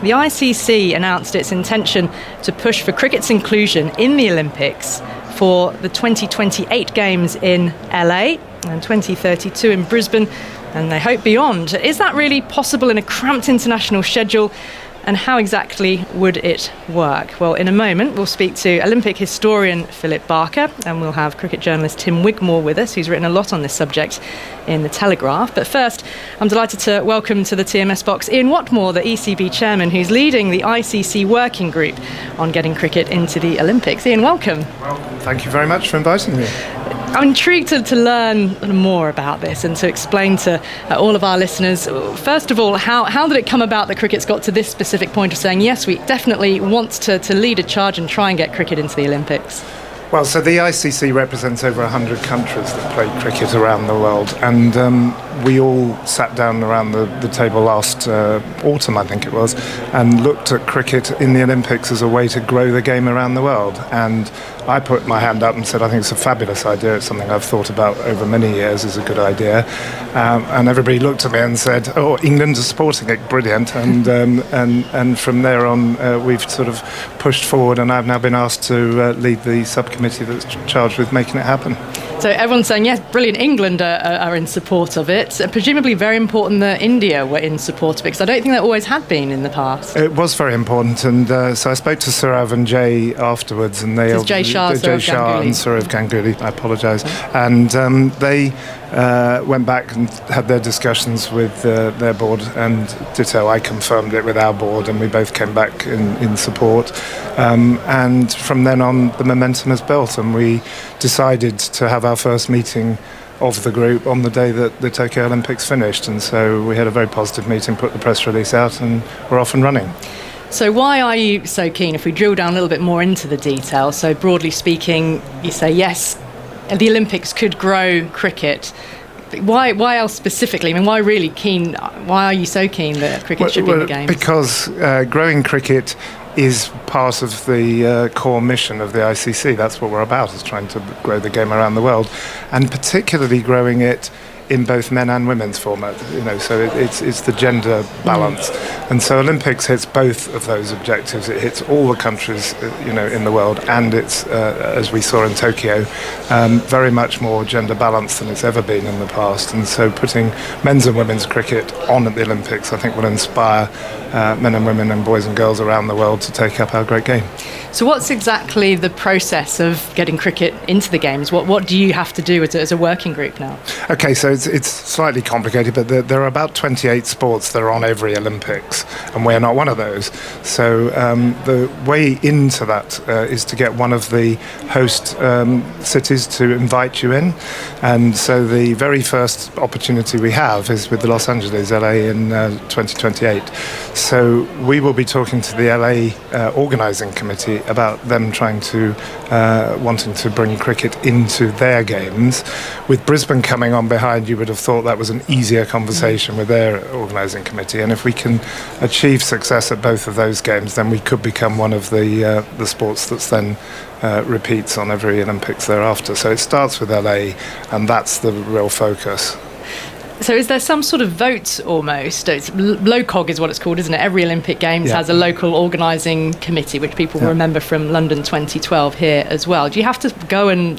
The ICC announced its intention to push for cricket's inclusion in the Olympics for the 2028 Games in LA and 2032 in Brisbane, and they hope beyond. Is that really possible in a cramped international schedule? And how exactly would it work? Well, in a moment, we'll speak to Olympic historian Philip Barker, and we'll have cricket journalist Tim Wigmore with us, who's written a lot on this subject in The Telegraph. But first, I'm delighted to welcome to the TMS box Ian Watmore, the ECB chairman, who's leading the ICC working group on getting cricket into the Olympics. Ian, welcome. Well, thank you very much for inviting me. I'm intrigued to learn more about this and to explain to all of our listeners, first of all, how did it come about that cricket's got to this specific point of saying, yes, we definitely want to lead a charge and try and get cricket into the Olympics? Well, so the ICC represents over 100 countries that play cricket around the world, and we all sat down around the table last autumn, I think it was, and looked at cricket in the Olympics as a way to grow the game around the world. And I put my hand up and said, I think it's a fabulous idea. It's something I've thought about over many years as a good idea. And everybody looked at me and said, oh, England is supporting it, brilliant. And from there on, we've sort of pushed forward, and I've now been asked to lead the subcommittee that's charged with making it happen. So everyone's saying, yes, brilliant, England are in support of it. Presumably very important that India were in support of it, because I don't think that always had been in the past. It was very important, and so I spoke to Saurav and Jay afterwards, and they... Jay Shah and Saurav Ganguly, I apologise. And they went back and had their discussions with their board, and ditto, I confirmed it with our board, and we both came back in support. And from then on, the momentum has built, and we decided to have our first meeting of the group on the day that the Tokyo Olympics finished. And so we had a very positive meeting, put the press release out, and we're off and running. So why are you so keen? If we drill down a little bit more into the detail, so broadly speaking, you say, yes, the Olympics could grow cricket. Why else specifically? I mean, why really keen? Why are you so keen that cricket should be in the Games? Because growing cricket is part of the core mission of the ICC. That's what we're about, is trying to grow the game around the world, and particularly growing it in both men and women's format, so it's the gender balance. And so Olympics hits both of those objectives. It hits all the countries, in the world, and it's, as we saw in Tokyo, very much more gender balanced than it's ever been in the past. And so putting men's and women's cricket on at the Olympics, I think, will inspire men and women and boys and girls around the world to take up our great game. So what's exactly the process of getting cricket into the Games? What do you have to do as a working group now? Okay, so it's slightly complicated, but there are about 28 sports that are on every Olympics, and we're not one of those. So the way into that is to get one of the host cities to invite you in. And so the very first opportunity we have is with the Los Angeles, LA, in 2028. So we will be talking to the LA organising committee about them wanting to bring cricket into their games. With Brisbane coming on behind, you would have thought that was an easier conversation with their organising committee. And if we can achieve success at both of those games, then we could become one of the sports that's then repeats on every Olympics thereafter. So it starts with LA, and that's the real focus. So is there some sort of vote almost? LOCOG is what it's called, isn't it? Every Olympic Games has a local organising committee, which people will remember from London 2012 here as well. Do you have to go and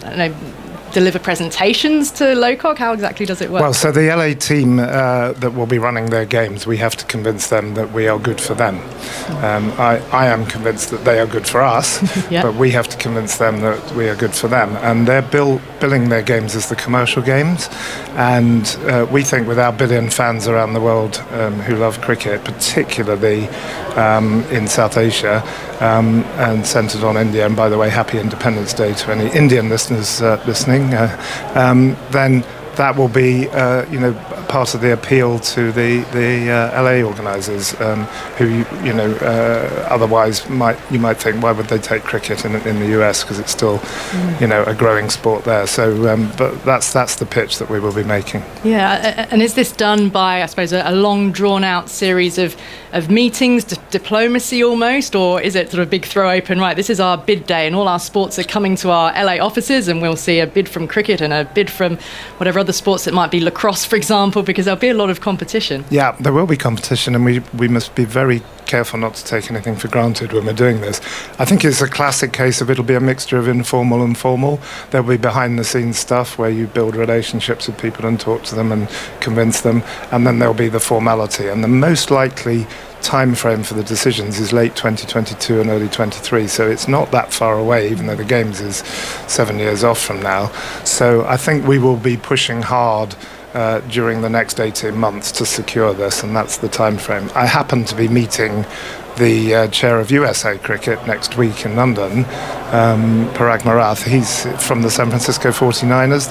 deliver presentations to LOCOG? How exactly does it work? Well, so the LA team that will be running their games, we have to convince them that we are good for them. I am convinced that they are good for us, but we have to convince them that we are good for them. And they're billing their games as the commercial games. And we think with our billion fans around the world who love cricket, particularly in South Asia, and centred on India, and by the way, happy Independence Day to any Indian listeners listening, then that will be, part of the appeal to the LA organisers, who otherwise you might think, why would they take cricket in the US, because it's still a growing sport there. So, but that's the pitch that we will be making. Yeah, and is this done by, I suppose, a long drawn out series of meetings, diplomacy almost, or is it sort of a big throw open? Right, this is our bid day, and all our sports are coming to our LA offices, and we'll see a bid from cricket and a bid from whatever other sports it might be, lacrosse, for example, because there'll be a lot of competition. Yeah, there will be competition, and we must be very careful not to take anything for granted when we're doing this. I think it's a classic case of it'll be a mixture of informal and formal. There'll be behind-the-scenes stuff where you build relationships with people and talk to them and convince them, and then there'll be the formality. And the most likely time frame for the decisions is late 2022 and early 23, so it's not that far away, even though the Games is 7 years off from now. So I think we will be pushing hard during the next 18 months to secure this, and that's the time frame. I happen to be meeting the chair of USA Cricket next week in London, Parag Marath. He's from the San Francisco 49ers.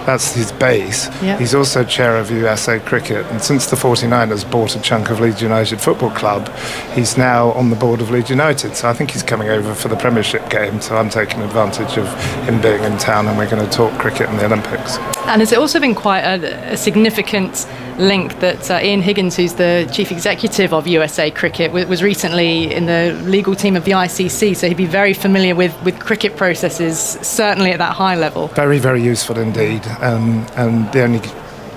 That's his base. Yeah. He's also chair of USA Cricket, and since the 49ers bought a chunk of Leeds United Football Club, he's now on the board of Leeds United. So I think he's coming over for the Premiership game, so I'm taking advantage of him being in town, and we're going to talk cricket and the Olympics. And has it also been quite a significant link that Ian Higgins, who's the chief executive of USA Cricket, was recently in the legal team of the ICC, so he'd be very familiar with cricket processes, certainly at that high level. Very, very useful indeed. And the only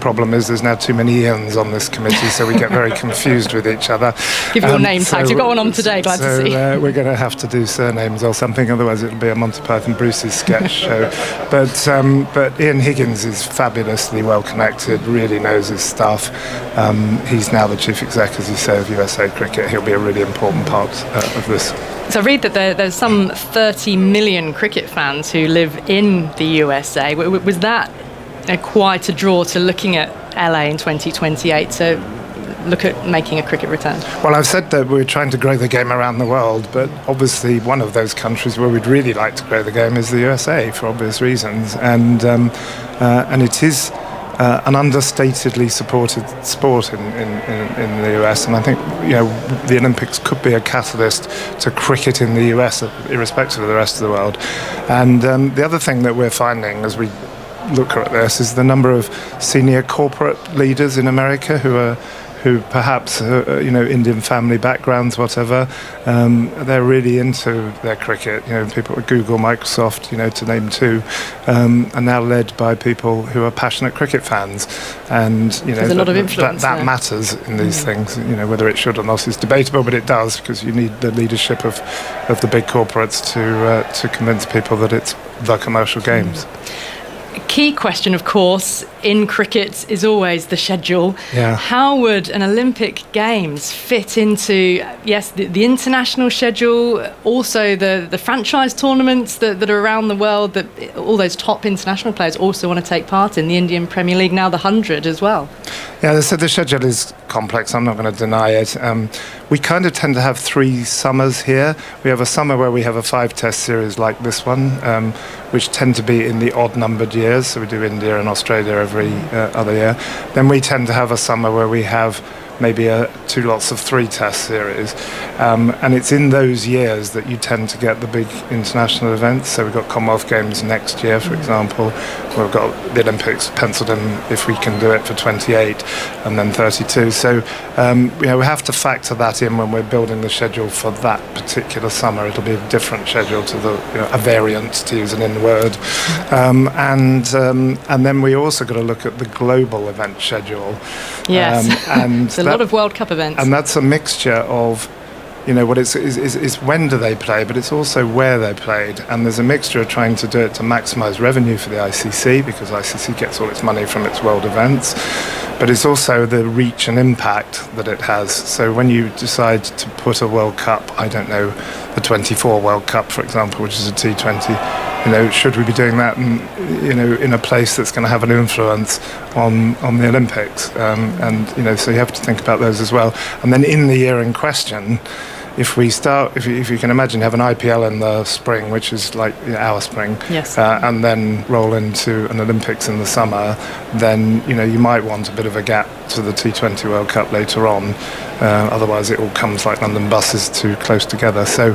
problem is there's now too many Ians on this committee, so we get very confused with each other. Give your name tags. You've got one on today, glad to see. We're going to have to do surnames or something, otherwise it'll be a Monty Python Bruce's sketch show. But Ian Higgins is fabulously well connected, really knows his stuff. He's now the chief exec, as you say, of USA Cricket. He'll be a really important part of this. So I read that there's some 30 million cricket fans who live in the USA. Was that quite a draw to looking at LA in 2028 to look at making a cricket return? Well, I've said that we're trying to grow the game around the world, but obviously one of those countries where we'd really like to grow the game is the USA for obvious reasons, and it is an understatedly supported sport in the US, and I think the Olympics could be a catalyst to cricket in the US, irrespective of the rest of the world. And the other thing that we're finding as we look at this is the number of senior corporate leaders in America who perhaps Indian family backgrounds, whatever, they're really into their cricket. People at Google, Microsoft, to name two, are now led by people who are passionate cricket fans, and there's a lot of influence that matters in these things. Whether it should or not is debatable, but it does, because you need the leadership of the big corporates to convince people that it's the commercial games. Key question, of course, in cricket is always the schedule. Yeah. How would an Olympic Games fit into, yes, the international schedule, also the franchise tournaments that are around the world, that all those top international players also want to take part in, the Indian Premier League, now the 100 as well? Yeah, so the schedule is complex, I'm not going to deny it. We kind of tend to have 3 summers here. We have a summer where we have a 5-test series like this one, which tend to be in the odd-numbered years, so we do India and Australia every other year. Then we tend to have a summer where we have maybe 2 lots of 3-test series, and it's in those years that you tend to get the big international events. So we've got Commonwealth Games next year, for example. We've got the Olympics penciled in, if we can do it, for 28 and then 32. So we have to factor that in when we're building the schedule for that particular summer. It'll be a different schedule to a variant, to use an in word, and then we also got to look at the global event schedule. Yes. And a lot of World Cup events, and that's a mixture of what is when do they play, but it's also where they're played, and there's a mixture of trying to do it to maximise revenue for the ICC, because ICC gets all its money from its world events, but it's also the reach and impact that it has. So when you decide to put a World Cup, I don't know, the 24 World Cup, for example, which is a T20, should we be doing that in a place that's going to have an influence on the Olympics? So you have to think about those as well. And then in the year in question, if you can imagine, have an IPL in the spring, which is like our spring, yes, and then roll into an Olympics in the summer, then you might want a bit of a gap to the T20 World Cup later on. Otherwise, it all comes like London buses too close together. So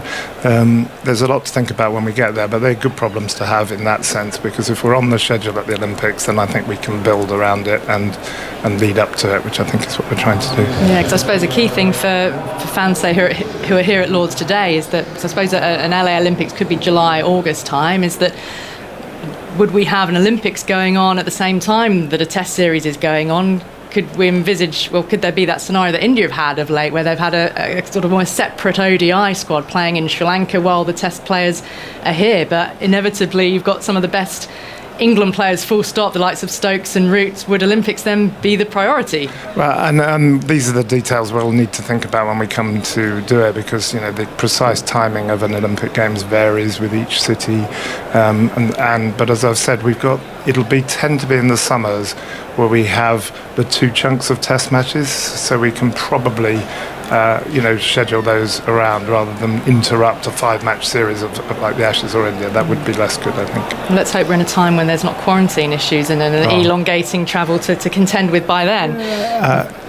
there's a lot to think about when we get there, but they're good problems to have in that sense, because if we're on the schedule at the Olympics, then I think we can build around it and lead up to it, which I think is what we're trying to do. Yeah, because I suppose a key thing for fans, say, who are here at Lord's today, is that, I suppose an LA Olympics could be July, August time, is that would we have an Olympics going on at the same time that a test series is going on? could we envisage, well, could there be that scenario that India have had of late, where they've had a sort of more separate ODI squad playing in Sri Lanka while the Test players are here, but inevitably you've got some of the best England players, full stop, the likes of Stokes and Root. Would Olympics then be the priority? Well, and these are the details we'll need to think about when we come to do it, because the precise timing of an Olympic Games varies with each city, but as I've said, it'll tend to be in the summers where we have the 2 chunks of Test matches, so we can probably schedule those around rather than interrupt a 5-match series of like the Ashes or India. That would be less good, I think. Well, let's hope we're in a time when there's not quarantine issues and an elongating travel to contend with by then.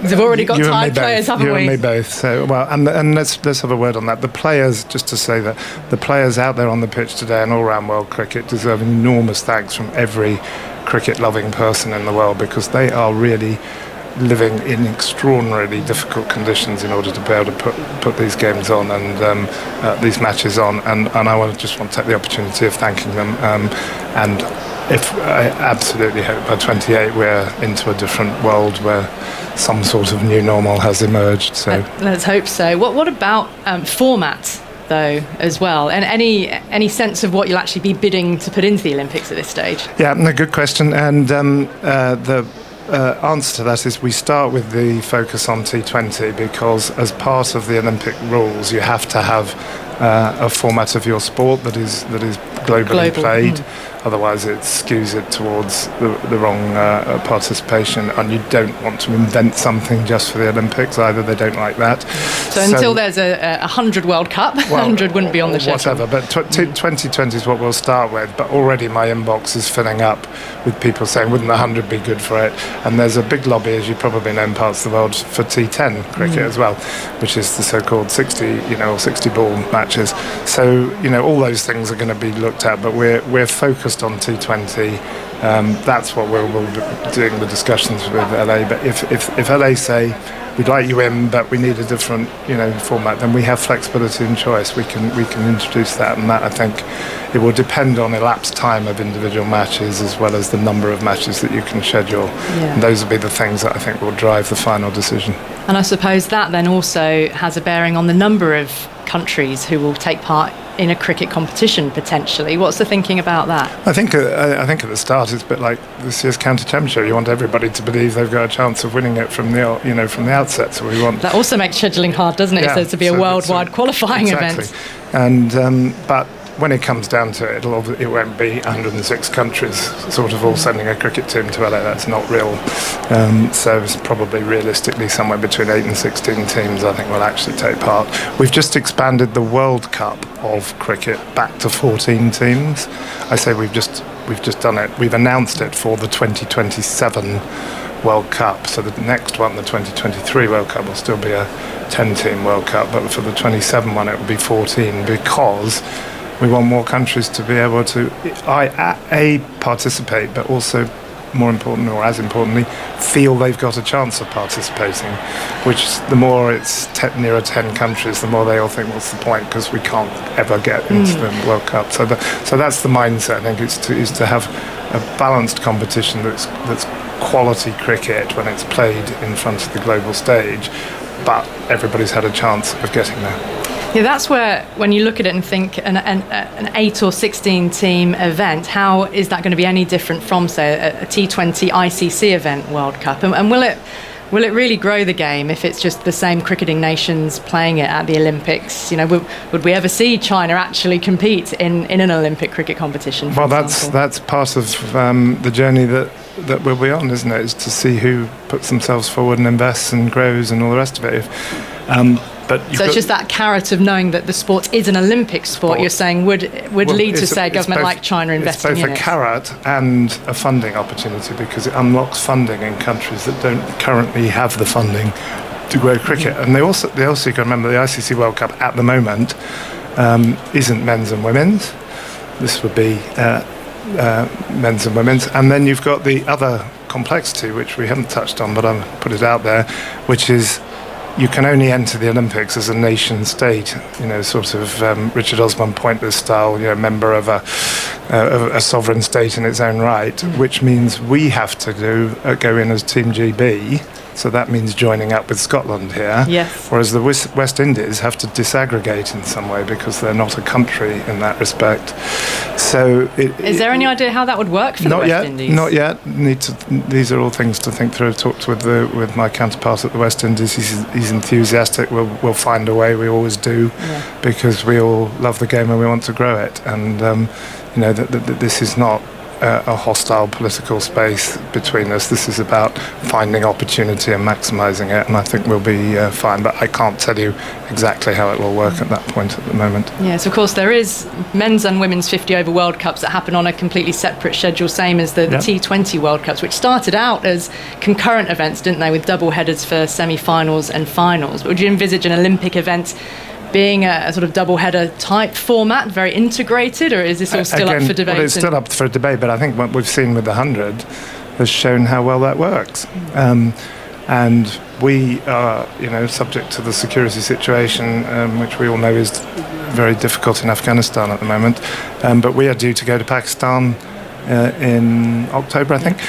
We've already got tired players, haven't we? You and me both. So, well, and let's have a word on that. The players, just to say that the players out there on the pitch today and all around world cricket deserve enormous thanks from every cricket-loving person in the world, because they are really living in extraordinarily difficult conditions in order to be able to put these games on and these matches on, and I just want to take the opportunity of thanking them, and I absolutely hope by 28 we're into a different world where some sort of new normal has emerged. So let's hope so. What about format though as well, and any sense of what you'll actually be bidding to put into the Olympics at this stage? Yeah, no, good question, and the answer to that is we start with the focus on T20, because as part of the Olympic rules you have to have a format of your sport that is globally played. Otherwise it skews it towards the wrong participation, and you don't want to invent something just for the Olympics either. They don't like that. So until there's a 100 World Cup, 100 wouldn't be on the schedule. Whatever, but 2020 is what we'll start with. But already my inbox is filling up with people saying, wouldn't 100 be good for it? And there's a big lobby, as you probably know, in parts of the world for T10 cricket as well, which is the so-called 60 ball matches. So all those things are going to be looked at, but we're focused on T20. That's what we'll be doing the discussions with LA. But if LA say we'd like you in, but we need a different format, then we have flexibility and choice. We can introduce that, and that I think it will depend on elapsed time of individual matches as well as the number of matches that you can schedule. And those will be the things that I think will drive the final decision. And I suppose that then also has a bearing on the number of countries who will take part in a cricket competition potentially. What's the thinking about that? I think at the start it's a bit like this year's county championship. You want everybody to believe they've got a chance of winning it from the outset. So we want that also makes scheduling hard, doesn't it? Yeah, so to be a worldwide qualifying event. And but when it comes down to it, it won't be 106 countries sort of all sending a cricket team to LA. That's not real. So it's probably realistically somewhere between 8 and 16 teams I think will actually take part. We've just expanded the World Cup of cricket back to 14 teams. I say we've just done it. We've announced it for the 2027 World Cup. So the next one, the 2023 World Cup, will still be a 10-team World Cup, but for the 27 one it will be 14, because we want more countries to be able to participate, but also more important, or as importantly, feel they've got a chance of participating, which the more it's nearer 10 countries, the more they all think, what's the point, because we can't ever get into the World Cup. So that's the mindset, I think, is to have a balanced competition that's quality cricket when it's played in front of the global stage, but everybody's had a chance of getting there. Yeah, that's where, when you look at it and think an 8 or 16 team event, how is that going to be any different from, say, a T20 ICC event World Cup? And will it really grow the game if it's just the same cricketing nations playing it at the Olympics? Would we ever see China actually compete in an Olympic cricket competition? Well, that's part of the journey that we'll be on, isn't it? Is to see who puts themselves forward and invests and grows and all the rest of it. So it's just that carrot of knowing that the sport is an Olympic sport, you're saying would lead to, say, a government like China investing in it. It's both a carrot and a funding opportunity, because it unlocks funding in countries that don't currently have the funding to grow cricket. And they also you can remember the ICC World Cup at the moment isn't men's and women's. This would be men's and women's. And then you've got the other complexity, which we haven't touched on, but I'll put it out there, which is you can only enter the Olympics as a nation state, sort of Richard Osman Pointer style, member of a a sovereign state in its own right, which means we have to go in as Team GB. So that means joining up with Scotland here. Yes. Whereas the West Indies have to disaggregate in some way because they're not a country in that respect. So, is there any idea how that would work for the West Indies? Not yet. These are all things to think through. I've talked with my counterpart at the West Indies. He's enthusiastic. We'll find a way. We always do, because we all love the game and we want to grow it. And this is not a hostile political space between us. This is about finding opportunity and maximising it, and I think we'll be fine. But I can't tell you exactly how it will work at that point at the moment. Yes, of course, there is men's and women's 50 over World Cups that happen on a completely separate schedule, same as the T20 World Cups, which started out as concurrent events, didn't they, with double headers for semi-finals and finals. But would you envisage an Olympic event being a sort of double-header type format, very integrated, or is this all still up for debate? Well, it's still up for debate, but I think what we've seen with the 100 has shown how well that works. And we are, subject to the security situation, which we all know is very difficult in Afghanistan at the moment. But we are due to go to Pakistan in October, I think,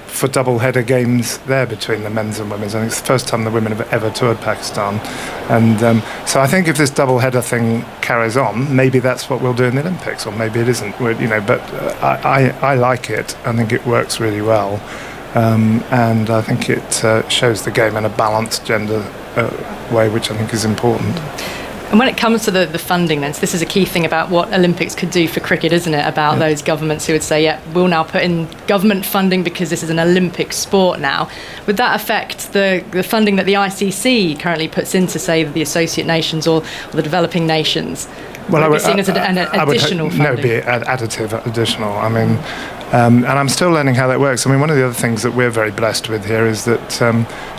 for double-header games there between the men's and women's. I think it's the first time the women have ever toured Pakistan. And so I think if this double-header thing carries on, maybe that's what we'll do in the Olympics, or maybe it isn't. But I like it. I think it works really well. And I think it shows the game in a balanced gender way, which I think is important. And when it comes to the funding, then, so this is a key thing about what Olympics could do for cricket, isn't it? About those governments who would say, we'll now put in government funding because this is an Olympic sport now. Would that affect the funding that the ICC currently puts into, say, the associate nations or the developing nations? Well, would it be seen as an additional funding? No, be additive, additional. I mean, and I'm still learning how that works. I mean, one of the other things that we're very blessed with here is that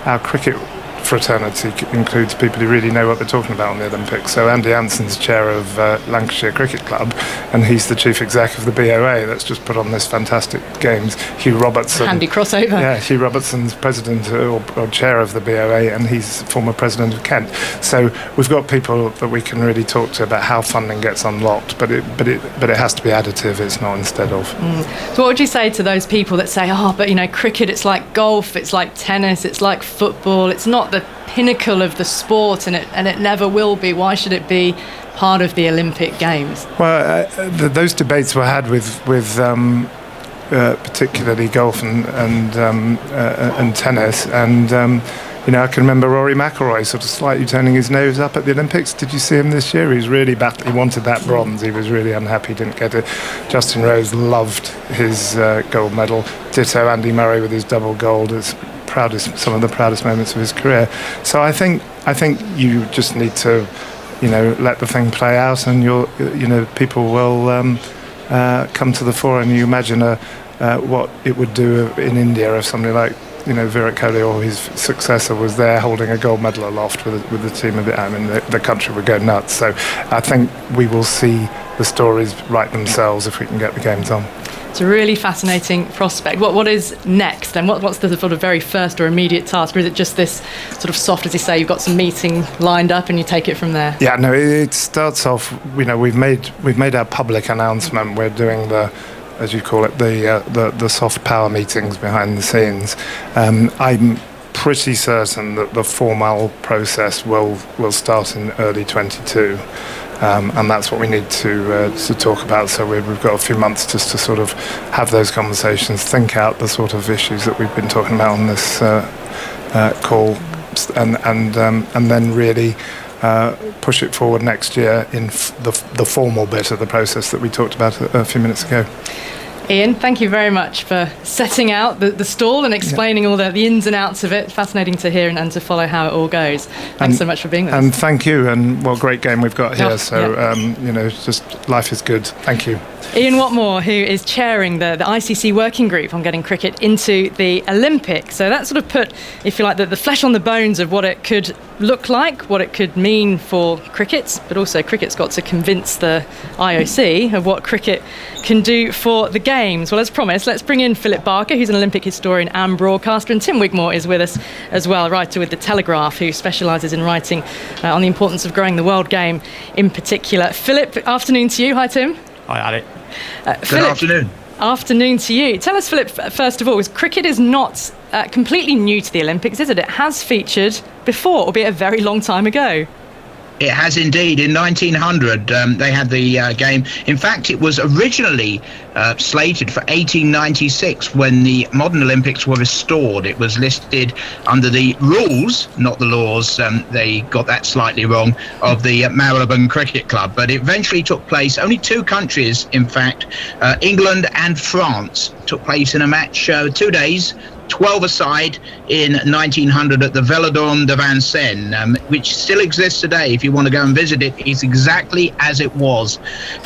our cricket fraternity includes people who really know what they're talking about in the Olympics. So Andy Anson's chair of Lancashire Cricket Club, and he's the chief exec of the BOA that's just put on this fantastic games. Hugh Robertson. Handy crossover. Yeah, Hugh Robertson's president or chair of the BOA, and he's former president of Kent. So we've got people that we can really talk to about how funding gets unlocked, but it has to be additive. It's not instead of. So what would you say to those people that say, but cricket, it's like golf, it's like tennis, it's like football, it's not the pinnacle of the sport, and it never will be. Why should it be part of the Olympic Games? Well, those debates were had with particularly golf and tennis, and I can remember Rory McIlroy sort of slightly turning his nose up at the Olympics. Did you see him this year? He was really he wanted that bronze. He was really unhappy he didn't get it. Justin Rose loved his gold medal. Ditto Andy Murray with his double gold. Some of the proudest moments of his career. So I think you just need to, let the thing play out, and people will come to the fore. And you imagine what it would do in India if somebody like Virat Kohli or his successor was there holding a gold medal aloft with the team of it. I mean, the country would go nuts. So I think we will see the stories write themselves if we can get the games on. It's a really fascinating prospect. What is next, and what's the sort of very first or immediate task, or is it just this sort of soft, as you say, you've got some meeting lined up and you take it from there? Yeah, no, it starts off. We've made our public announcement. We're doing as you call it, the soft power meetings behind the scenes. I'm pretty certain that the formal process will start in early 22. And that's what we need to talk about. So we've got a few months just to sort of have those conversations, think out the sort of issues that we've been talking about on this call, and then really push it forward next year in the formal bit of the process that we talked about a few minutes ago. Ian, thank you very much for setting out the stall and explaining all the ins and outs of it. Fascinating to hear and to follow how it all goes. Thanks so much for being with us. And thank you, and what great game we've got here. Just life is good. Thank you. Ian Watmore, who is chairing the ICC working group on getting cricket into the Olympics. So that sort of put, if you like, the flesh on the bones of what it could look like, what it could mean for cricket, but also cricket's got to convince the IOC of what cricket can do for the games. Well, as promised, let's bring in Philip Barker, who's an Olympic historian and broadcaster, and Tim Wigmore is with us as well, writer with The Telegraph, who specialises in writing on the importance of growing the world game in particular. Philip, afternoon to you. Hi, Tim. Hi, Ali. Good Philip, afternoon. Afternoon to you. Tell us, Philip, first of all, cricket is not completely new to the Olympics, is it? It has featured before, albeit a very long time ago. It has indeed. In 1900, they had the game. In fact, it was originally slated for 1896 when the modern Olympics were restored. It was listed under the rules, not the laws. They got that slightly wrong, of the Marylebone Cricket Club. But it eventually took place. Only two countries, in fact, England and France, took place in a match 2 days. 12 aside in 1900 at the Velodrome de Vincennes, which still exists today. If you want to go and visit it, it's exactly as it was.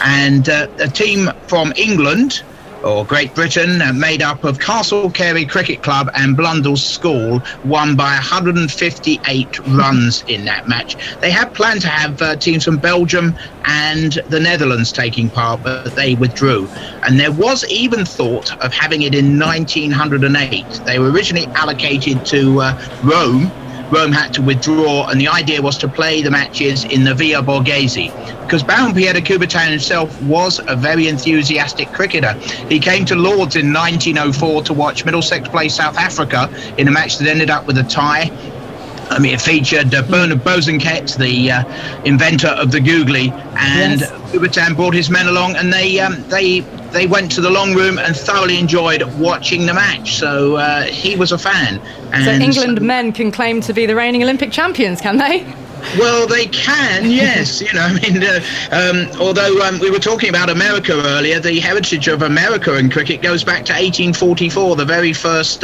And a team from England, or Great Britain, made up of Castle Carey Cricket Club and Blundell School, won by 158 runs in that match. They had planned to have teams from Belgium and the Netherlands taking part, but they withdrew. And there was even thought of having it in 1908. They were originally allocated to Rome. Rome had to withdraw, and the idea was to play the matches in the Via Borghese, because Baron Pierre de Coubertin himself was a very enthusiastic cricketer. He came to Lord's in 1904 to watch Middlesex play South Africa in a match that ended up with a tie. I mean, it featured Bernard Bosanquet, the inventor of the googly, and yes. Coubertin brought his men along, and they went to the long room and thoroughly enjoyed watching the match. So he was a fan. And so England men can claim to be the reigning Olympic champions, can they? Well, they can, yes. Although we were talking about America earlier, the heritage of America in cricket goes back to 1844. The very first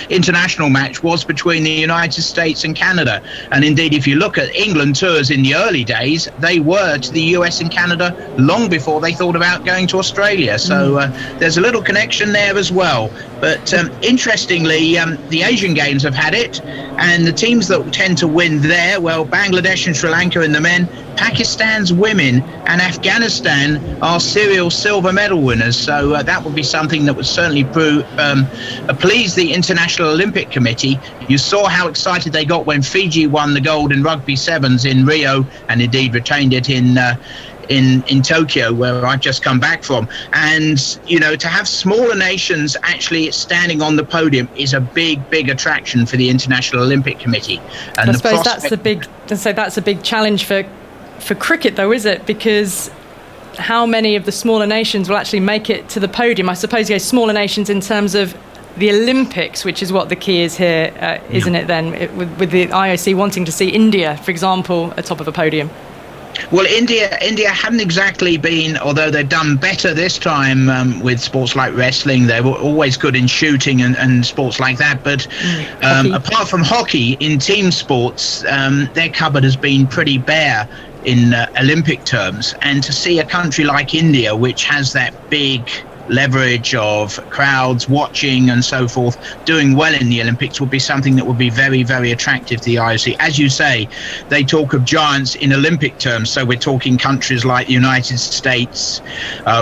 international match was between the United States and Canada. And indeed, if you look at England tours in the early days, they were to the US and Canada long before they thought about going to Australia. So there's a little connection there as well. But interestingly, the Asian Games have had it, and the teams that tend to win there, well, Bangladesh and Sri Lanka in the men, Pakistan's women, and Afghanistan are serial silver medal winners. So that would be something that would certainly please the International Olympic Committee. You saw how excited they got when Fiji won the gold in rugby sevens in Rio, and indeed retained it in Tokyo, where I've just come back from. And to have smaller nations actually standing on the podium is a big attraction for the International Olympic Committee. And I suppose that's a big challenge for cricket, though, is it? Because how many of the smaller nations will actually make it to the podium? I suppose smaller nations in terms of the Olympics, which is what the key is here, isn't it? Then with the IOC wanting to see India, for example, atop of a podium. Well, India hadn't exactly been, although they've done better this time with sports like wrestling. They were always good in shooting and sports like that. But apart from hockey, in team sports, their cupboard has been pretty bare in Olympic terms. And to see a country like India, which has that big leverage of crowds watching and so forth, doing well in the Olympics would be something that would be very attractive to the IOC. As you say, they talk of giants in Olympic terms, so we're talking countries like the United States,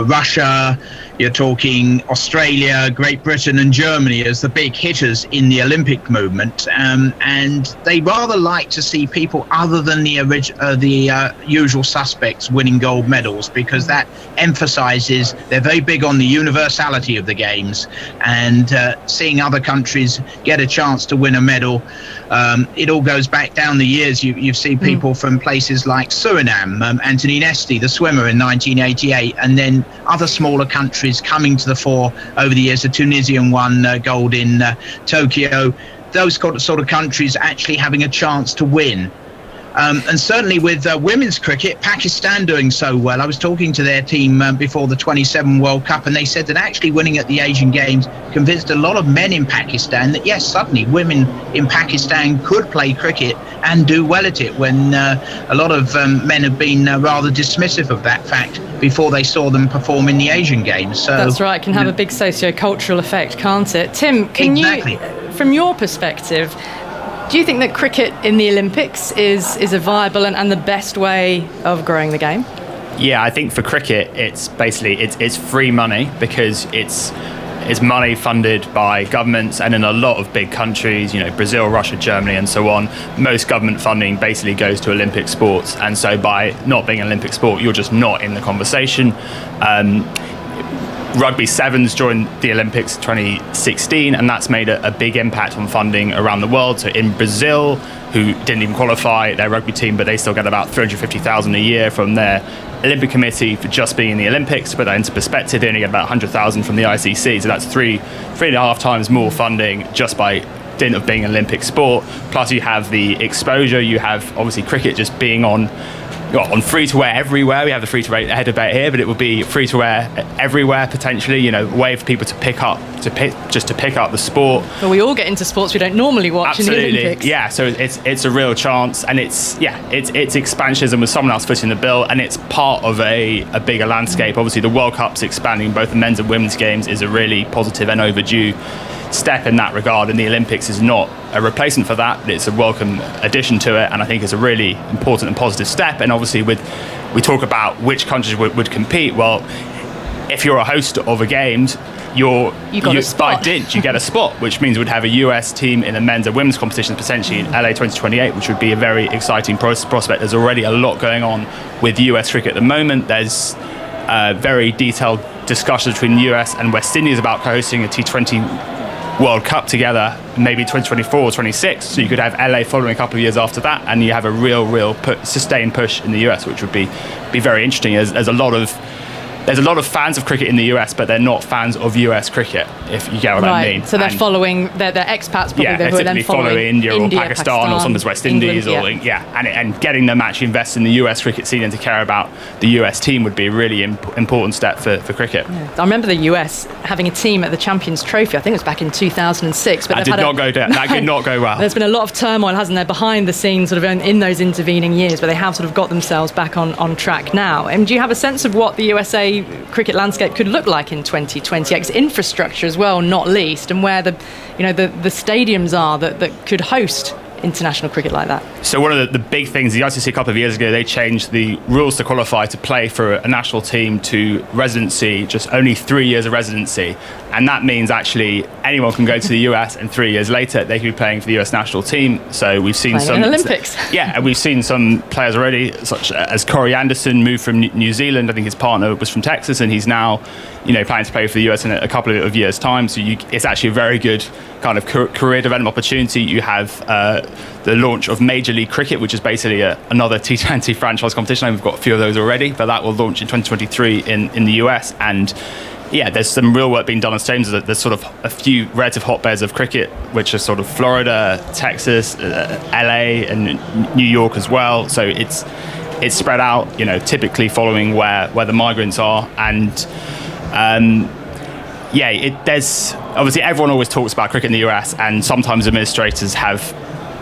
Russia, you're talking Australia, Great Britain and Germany as the big hitters in the Olympic movement, and they rather like to see people other than the usual suspects winning gold medals, because that emphasises they're very big on the universality of the games, and seeing other countries get a chance to win a medal. It all goes back down the years. You've seen people from places like Suriname, Anthony Nesty, the swimmer, in 1988, and then other smaller countries coming to the fore over the years. The Tunisian won gold in Tokyo. Those sort of countries actually having a chance to win. And certainly with women's cricket, Pakistan doing so well. I was talking to their team before the 27 World Cup, and they said that actually winning at the Asian Games convinced a lot of men in Pakistan that, yes, suddenly women in Pakistan could play cricket and do well at it, when a lot of men have been rather dismissive of that fact before they saw them perform in the Asian Games. So that's right, it can have a big socio-cultural effect, can't it? Tim, can you, from your perspective, do you think that cricket in the Olympics is a viable and the best way of growing the game? Yeah, I think for cricket, it's basically it's free money, because it's it's money funded by governments, and in a lot of big countries, Brazil, Russia, Germany, and so on, most government funding basically goes to Olympic sports. And so by not being an Olympic sport, you're just not in the conversation. Rugby Sevens joined the Olympics in 2016, and that's made a big impact on funding around the world. So in Brazil, who didn't even qualify their rugby team, but they still get about $350,000 a year from their Olympic Committee for just being in the Olympics. To put that into perspective, they only get about $100,000 from the ICC, so that's three and a half times more funding just by dint of being an Olympic sport. Plus you have the exposure, you have obviously cricket just being on free-to-air everywhere. We have the free-to-air ahead debate here, but it will be free-to-air everywhere potentially. A way for people to pick up the sport. But we all get into sports we don't normally watch. Absolutely. In the Olympics. Yeah. So it's a real chance, and it's expansionism with someone else footing the bill, and it's part of a bigger landscape. Obviously, the World Cup's expanding both the men's and women's games is a really positive and overdue step in that regard, and the Olympics is not a replacement for that. It's a welcome addition to it, and I think it's a really important and positive step. And obviously we talk about which countries would compete. Well, if you're a host of a games, by dint you get a spot, which means we'd have a US team in the men's and women's competitions potentially in LA 2028, which would be a very exciting prospect. There's already a lot going on with US cricket at the moment. There's very detailed discussions between the US and West Indies about co-hosting a T20 World Cup together, maybe 2024 or 26. So you could have LA following a couple of years after that, and you have a real sustained push in the US, which would be very interesting. There's a lot of fans of cricket in the US, but they're not fans of US cricket, if you get what I mean. So they're following, they're expats probably, they're who are then following India or Pakistan or sometimes West Indies, England, and getting them actually invested in the US cricket scene and to care about the US team would be a really important step for cricket. Yeah. I remember the US having a team at the Champions Trophy, I think it was back in 2006. But that did not go well. There's been a lot of turmoil, hasn't there, behind the scenes sort of in those intervening years, but they have sort of got themselves back on track now. And do you have a sense of what the USA cricket landscape could look like in 2020? It's infrastructure as well, not least, and where the stadiums are that could host international cricket like that. So one of the big things, the ICC a couple of years ago, they changed the rules to qualify to play for a national team to residency, just only 3 years of residency. And that means actually anyone can go to the US and 3 years later they could be playing for the US national team. So we've seen some Olympics. Yeah, and we've seen some players already, such as Corey Anderson, moved from New Zealand. I think his partner was from Texas, and he's now, planning to play for the US in a couple of years' time. So it's actually a very good kind of career development opportunity. You have the launch of Major League Cricket, which is basically another T20 franchise competition. We've got a few of those already, but that will launch in 2023 in the US. And yeah, there's some real work being done on stadiums. There's sort of a few relative hotbeds of cricket, which are sort of Florida, Texas, LA, and New York as well. So it's spread out, typically following where the migrants are. And there's obviously everyone always talks about cricket in the US, and sometimes administrators have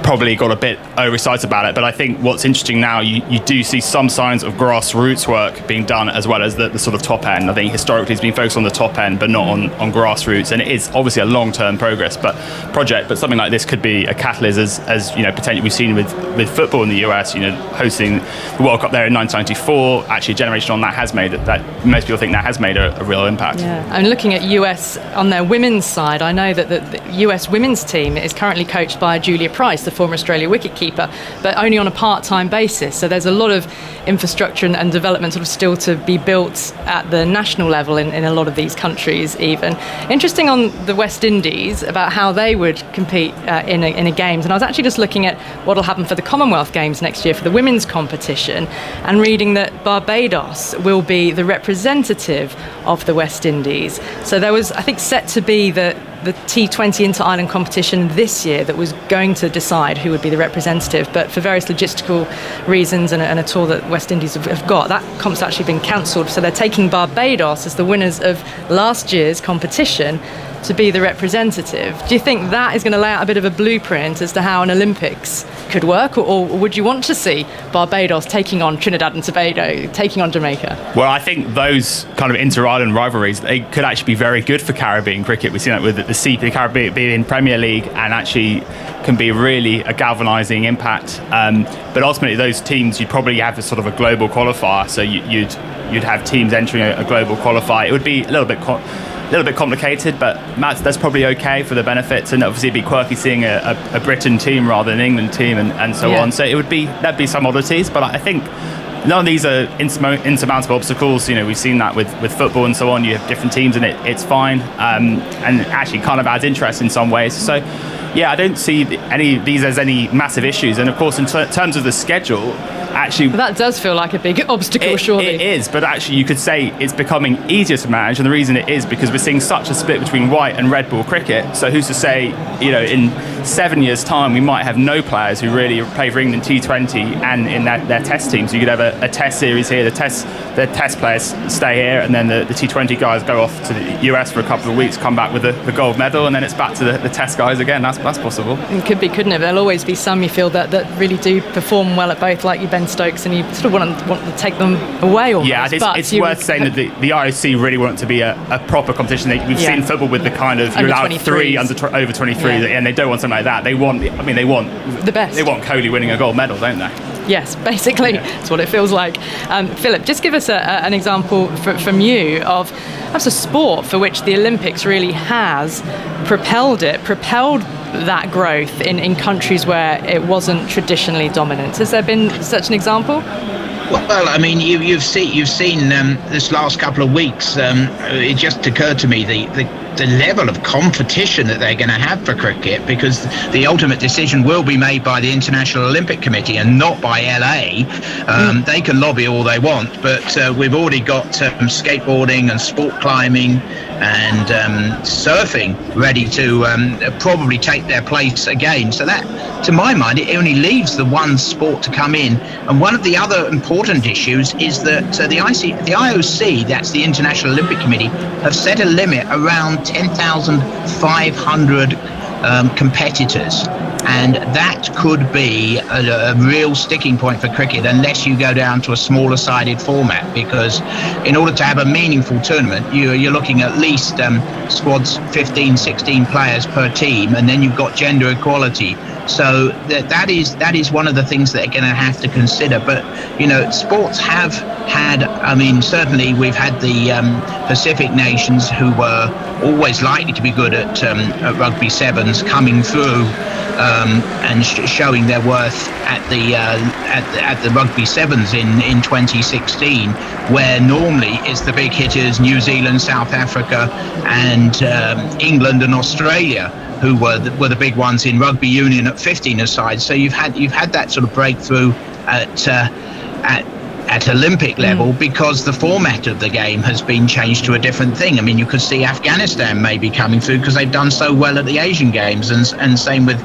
probably got a bit overexcited about it. But I think what's interesting now, you do see some signs of grassroots work being done as well as the sort of top end. I think historically it's been focused on the top end, but not on grassroots. And it is obviously a long-term project, but something like this could be a catalyst as potentially we've seen with football in the US, hosting the World Cup there in 1994. Actually, a generation on that has made it, that most people think that has made a real impact. Yeah, and looking at US on their women's side, I know that the US women's team is currently coached by Julia Price, the former Australia wicketkeeper, but only on a part-time basis. So there's a lot of infrastructure and development sort of still to be built at the national level in a lot of these countries even. Interesting on the West Indies about how they would compete in a games. And I was actually just looking at what will happen for the Commonwealth Games next year for the women's competition and reading that Barbados will be the representative of the West Indies. So there was, I think, set to be the T20 Inter-Island competition this year that was going to decide who would be the representative, but for various logistical reasons and a tour that West Indies have got, that comp's actually been cancelled. So they're taking Barbados as the winners of last year's competition to be the representative. Do you think that is going to lay out a bit of a blueprint as to how an Olympics could work, or would you want to see Barbados taking on Trinidad and Tobago, taking on Jamaica? Well, I think those kind of inter-island rivalries, they could actually be very good for Caribbean cricket. We've seen that with the Caribbean Premier League, and actually can be really a galvanising impact. But ultimately, those teams, you'd probably have a sort of a global qualifier. So you'd have teams entering a global qualifier. It would be a little bit little bit complicated, but that's probably okay for the benefits, and obviously it'd be quirky seeing a Britain team rather than an England team and so on. So there'd be some oddities, but I think none of these are insurmountable obstacles. We've seen that with football and so on. You have different teams and it's fine, and actually kind of adds interest in some ways. So yeah, I don't see any of these as any massive issues. And of course, in terms of the schedule, actually, that does feel like a big obstacle, surely. It is, but actually you could say it's becoming easier to manage, and the reason it is because we're seeing such a split between white and red ball cricket. So who's to say, in 7 years' time we might have no players who really play for England T20 and in their test teams. You could have a test series here, the test players stay here, and then the T20 guys go off to the US for a couple of weeks, come back with the gold medal, and then it's back to the test guys again. That's possible. It could be, couldn't it? There'll always be some you feel that really do perform well at both, like you Ben Stokes, and you sort of want to take them away almost. Yeah, it's worth saying that the IOC really want it to be a proper competition. We've seen football with the kind of, you're allowed 3 over 23, and they don't want something like that. They want the best. They want Kohli winning a gold medal, don't they? Yes, basically, that's what it feels like. Philip, just give us an example from you of perhaps a sport for which the Olympics really has propelled that growth in countries where it wasn't traditionally dominant. Has there been such an example? Well, I mean, you've seen this last couple of weeks. It just occurred to me the level of competition that they're going to have for cricket, because the ultimate decision will be made by the International Olympic Committee and not by LA. They can lobby all they want, but we've already got skateboarding and sport climbing and surfing ready to probably take their place again. So that, to my mind, it only leaves the one sport to come in. And one of the other important issues is that the IOC, that's the International Olympic Committee, have set a limit around 10,500 competitors. And that could be a real sticking point for cricket unless you go down to a smaller sided format, because in order to have a meaningful tournament, you're looking at least squads 15, 16 players per team, and then you've got gender equality. So that is one of the things that are going to have to consider. But sports have had, certainly we've had the Pacific nations who were always likely to be good at rugby sevens coming through and showing their worth at the rugby sevens in 2016, where normally it's the big hitters, New Zealand, South Africa, and England and Australia, who were the big ones in rugby union at 15-a-side. So you've had that sort of breakthrough at Olympic level because the format of the game has been changed to a different thing. I mean, you could see Afghanistan maybe coming through because they've done so well at the Asian Games, and same with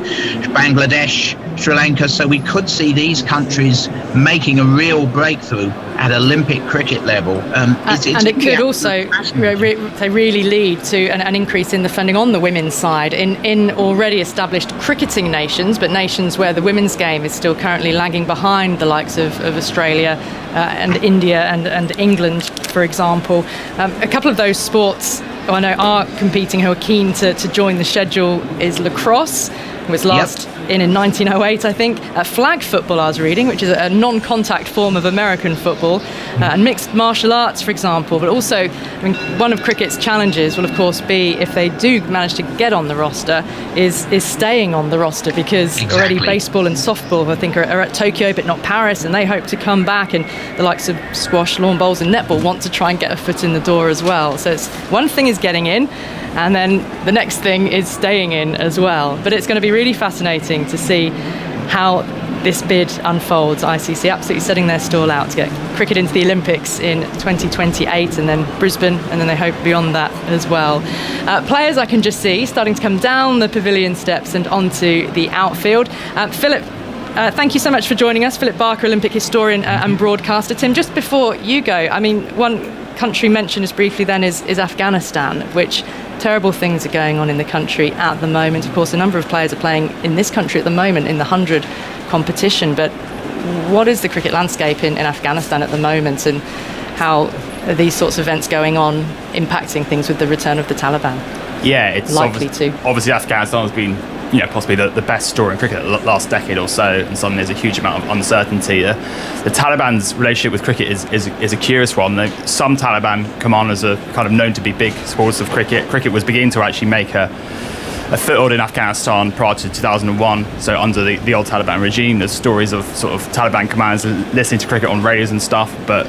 Bangladesh, Sri Lanka. So we could see these countries making a real breakthrough at Olympic cricket level. And it could also really lead to an increase in the funding on the women's side in already established cricketing nations, but nations where the women's game is still currently lagging behind the likes of Australia and India and England, for example. A couple of those sports I know are competing who are keen to join the schedule is lacrosse. It was last in 1908, I think. Flag football, I was reading, which is a non-contact form of American football, and mixed martial arts, for example. But also, one of cricket's challenges will, of course, be if they do manage to get on the roster, is staying on the roster, because already baseball and softball, I think, are at Tokyo, but not Paris, and they hope to come back. And the likes of squash, lawn bowls, and netball want to try and get a foot in the door as well. So it's one thing is getting in, and then the next thing is staying in as well. But it's going to be really fascinating to see how this bid unfolds. ICC absolutely setting their stall out to get cricket into the Olympics in 2028, and then Brisbane, and then they hope beyond that as well. Players I can just see starting to come down the pavilion steps and onto the outfield. Philip, thank you so much for joining us. Philip Barker, Olympic historian and broadcaster. Tim, just before you go, one country mentioned as briefly then is Afghanistan, which terrible things are going on in the country at the moment. Of course, a number of players are playing in this country at the moment in the 100 competition, but what is the cricket landscape in Afghanistan at the moment, and how are these sorts of events going on impacting things with the return of the Taliban? Yeah, it's likely to. Obviously, Afghanistan has been possibly the best story in cricket the last decade or so, and suddenly there's a huge amount of uncertainty. The Taliban's relationship with cricket is a curious one. Some Taliban commanders are kind of known to be big supporters of cricket. Cricket was beginning to actually make a foothold in Afghanistan prior to 2001. So under the old Taliban regime, there's stories of sort of Taliban commanders listening to cricket on radios and stuff, but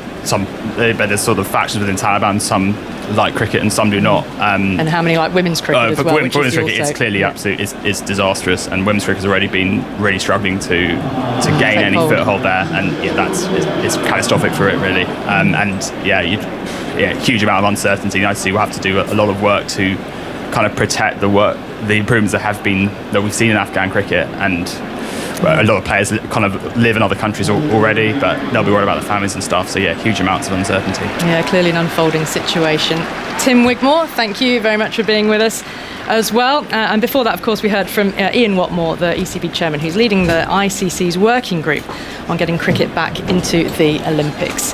there's sort of factions within Taliban. Some like cricket and some do not. And how many like women's cricket as well? Women's cricket is clearly absolutely is disastrous, and women's cricket has already been really struggling to gain any foothold there, and it's catastrophic for it really. Huge amount of uncertainty. The ICC will have to do a lot of work to kind of protect the improvements that we've seen in Afghan cricket, and a lot of players kind of live in other countries already, but they'll be worried about their families and stuff. So huge amounts of uncertainty. Yeah, clearly an unfolding situation. Tim Wigmore, thank you very much for being with us as well. And before that, of course, we heard from Ian Watmore, the ECB chairman, who's leading the ICC's working group on getting cricket back into the Olympics.